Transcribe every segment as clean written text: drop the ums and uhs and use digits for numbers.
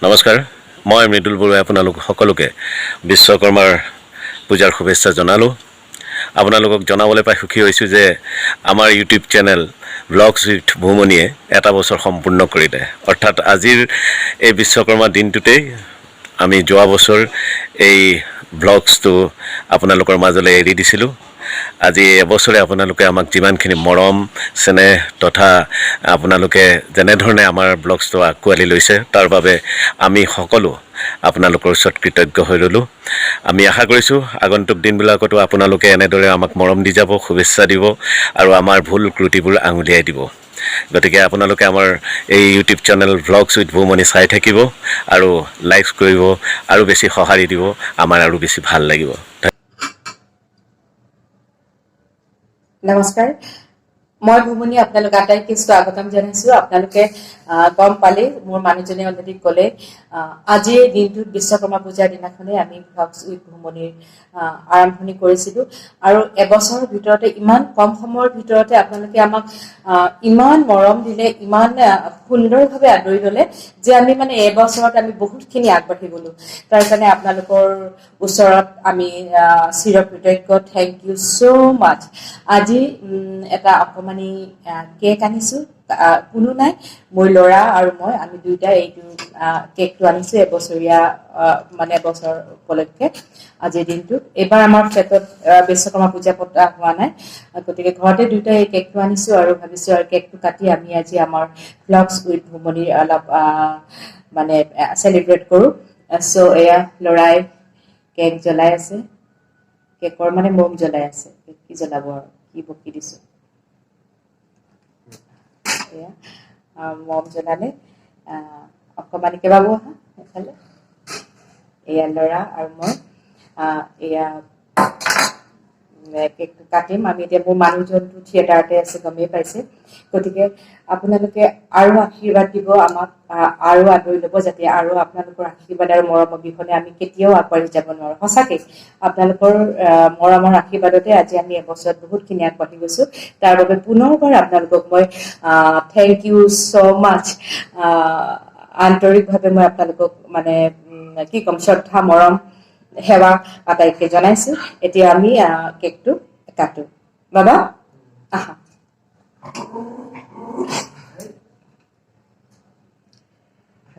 নমস্কাৰ মই মৃদুল বৰুৱাই আপোনালোক সকলোকে বিশ্বকৰ্মাৰ পূজাৰ শুভেচ্ছা জনালোঁ আপোনালোকক জনাবলৈ পাই সুখী হৈছোঁ যে আমাৰ ইউটিউব চেনেল ব্লগছ উইথ ভুমনিয়ে এটা বছৰ সম্পূৰ্ণ কৰিলে অৰ্থাৎ আজিৰ এই বিশ্বকৰ্মা দিনটোতেই আমি যোৱা বছৰ এই ব্লগছটো আপোনালোকৰ মাজলৈ এৰি দিছিলোঁ আজি এবছৰে আপোনালোকে আমাক যিমানখিনি মৰম স্নেহ তথা আপোনালোকে যেনেধৰণে আমাৰ ব্লগছটো আঁকোৱালি লৈছে তাৰ বাবে আমি সকলো আপোনালোকৰ ওচৰত কৃতজ্ঞ হৈ ৰ'লোঁ আমি আশা কৰিছোঁ আগন্তুক দিনবিলাকতো আপোনালোকে এনেদৰে আমাক মৰম দি যাব শুভেচ্ছা দিব আৰু আমাৰ ভুল ত্ৰুটিবোৰ আঙুলিয়াই দিব গতিকে আপোনালোকে আমাৰ এই ইউটিউব চেনেল ব্লগছ উইথ ভুমনি চাই থাকিব আৰু লাইক কৰিব আৰু বেছি সঁহাৰি দিব আমাৰ আৰু বেছি ভাল লাগিব নমস্কাৰ মই ভুমনি আপোনালোক আটাইকে স্বাগতম জনাইছো আপোনালোকে গম পালে মোৰ মানুহজনে অলৰেডি ক'লে আজি এই দিনটোত বিশ্বকৰ্মা পূজাৰ দিনাখনে আমি ব্লগছ উইথ ভুমনিৰ আৰম্ভণি কৰিছিলোঁ আৰু এবছৰৰ ভিতৰতে ইমান কম সময়ৰ ভিতৰতে আপোনালোকে আমাক ইমান মৰম দিলে ইমান সুন্দৰভাৱে আদৰি ল'লে যে আমি মানে এবছৰত আমি বহুতখিনি আগবাঢ়ি গ'লোঁ তাৰ কাৰণে আপোনালোকৰ ওচৰত আমি চিৰকৃতজ্ঞ থেংক ইউ ছ' মাছ আজি এটা অকমানি কেক আনিছোঁ কোনো নাই মোৰ ল'ৰা আৰু মই আমি দুইটাই এইটো কেকটো আনিছোঁ এবছৰীয়া মানে বছৰ উপলক্ষে আজিৰ দিনটোত এইবাৰ আমাৰ ফ্লেটত বিশ্বকৰ্মা পূজা পতা হোৱা নাই গতিকে ঘৰতে দুইটাই এই কেকটো আনিছোঁ আৰু ভাবিছোঁ আৰু কেকটো কাটি আমি আজি আমাৰ ব্লগছ উইথ ভুমনিৰ অলপ মানে চেলিব্ৰেট কৰোঁ চ' এয়া ল'ৰাই কেক জ্বলাই আছে কেকৰ মানে মম জ্বলাই আছে কি জ্বলাব আৰু কি বকি দিছোঁ এয়া মম জ্বলালে অকণমানিকে বাবু আহা এইফালে এয়া ল'ৰা আৰু মই এয়া কেকটো কাটিম আমি এতিয়া মোৰ মানুহজনটো থিয়েটাৰতে আছে গমেই পাইছে গতিকে আপোনালোকে আৰু আশীৰ্বাদ দিব আমাক আৰু আদৰি ল'ব যাতে আৰু আপোনালোকৰ আশীৰ্বাদ আৰু মৰম অবিহনে আমি কেতিয়াও আগবাঢ়ি যাব নোৱাৰোঁ সঁচাকৈ আপোনালোকৰ মৰমৰ আশীৰ্বাদতে আজি আমি এবছৰত বহুতখিনি আগবাঢ়ি গৈছোঁ তাৰ বাবে পুনৰবাৰ আপোনালোকক মই থেংক ইউ ছ' মাছ আন্তৰিকভাৱে মই আপোনালোকক মানে কি ক'ম শ্ৰদ্ধা মৰম সেৱা আটাইকে জনাইছোঁ এতিয়া আমি কেকটো কাটো বাবা আহা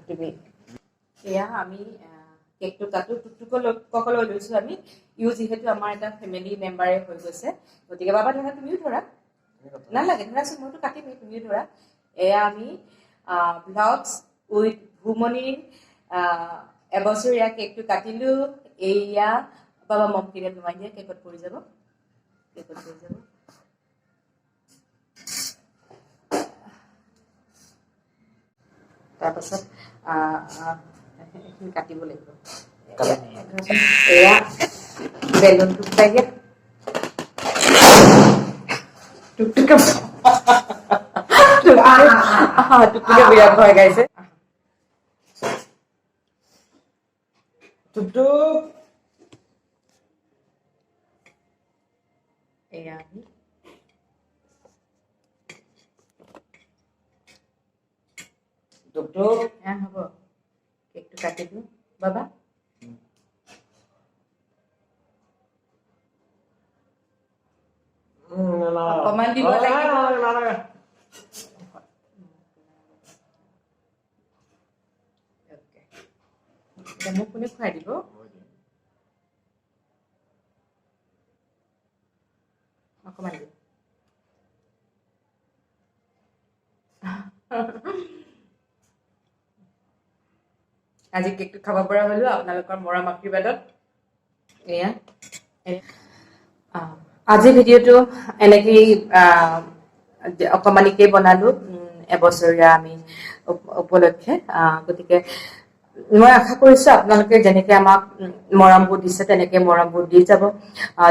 তুমি এয়া আমি কেকটো কাটো টুকটুকলৈ লৈছোঁ আমি যিহেতু আমাৰ এটা ফেমিলি মেম্বাৰে হৈ গৈছে গতিকে বাবা ধৰা তুমিও ধৰা নালাগে ধৰাচোন মইতো কাটিমেই তুমিও ধৰা এয়া আমি ব্লগছ উইথ ভুমনিৰ এবছৰীয়া কেকটো কাটিলোঁ এয়া বাবা মমকিনে নোৱাই দিয়ে কেকত পৰি যাব তাৰপাছত কাটিব লাগিব এয়া বেলুনটো ফুটাই দিয়া টুকটুকে বিৰাট ভয় গাইছে টুকটুক এয়া আমি টুকটুক হ'ব কেকটো কাটি দিওঁ বাবা অকমান দিব লাগিব মোক কোনে খুৱাই দিব অকমান দিব আজি কেকটো খাব পৰা হ'লো আপোনালোকৰ মৰম আশীৰ্বাদত এয়া আজি ভিডিঅ'টো এনেকেই অকমানিকেই বনালোঁ এবছৰীয়া আমি উপলক্ষে গতিকে মই আশা কৰিছোঁ আপোনালোকে যেনেকৈ আমাক মৰমবোৰ দিছে তেনেকৈ মৰমবোৰ দি যাব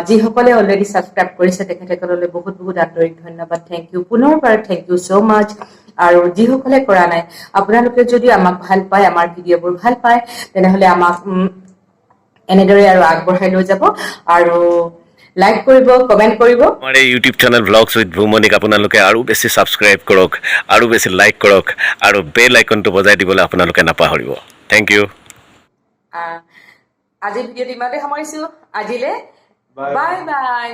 যিসকলে অলৰেডি ছাবস্ক্ৰাইব কৰিছে তেখেতসকললৈ বহুত বহুত আন্তৰিক ধন্যবাদ থেংক ইউ পুনৰবাৰ থেংক ইউ ছ' মাছ আৰু যিসকলে কৰা নাই আপোনালোকে যদি আমাক ভাল পায় আমাৰ ভিডিঅ'বোৰ ভাল পায় তেনেহ'লে আমাক এনেদৰে আৰু আগবঢ়াই লৈ যাব আৰু লাইক কৰিব কমেণ্ট কৰিব আমাৰ এই ইউটিউব চেনেল ব্লগছ উইথ ভুমনিক আপোনালোকে আৰু বেছি ছাবস্ক্ৰাইব কৰক আৰু বেছি লাইক কৰক আৰু বেল আইকনটো বজাই দিবলৈ আপোনালোকে নাপাহৰিব থেংক ইউ। আজিৰ ভিডিঅ'টো ইমানতে সামৰিছোঁ। আজিলৈ বাই বাই।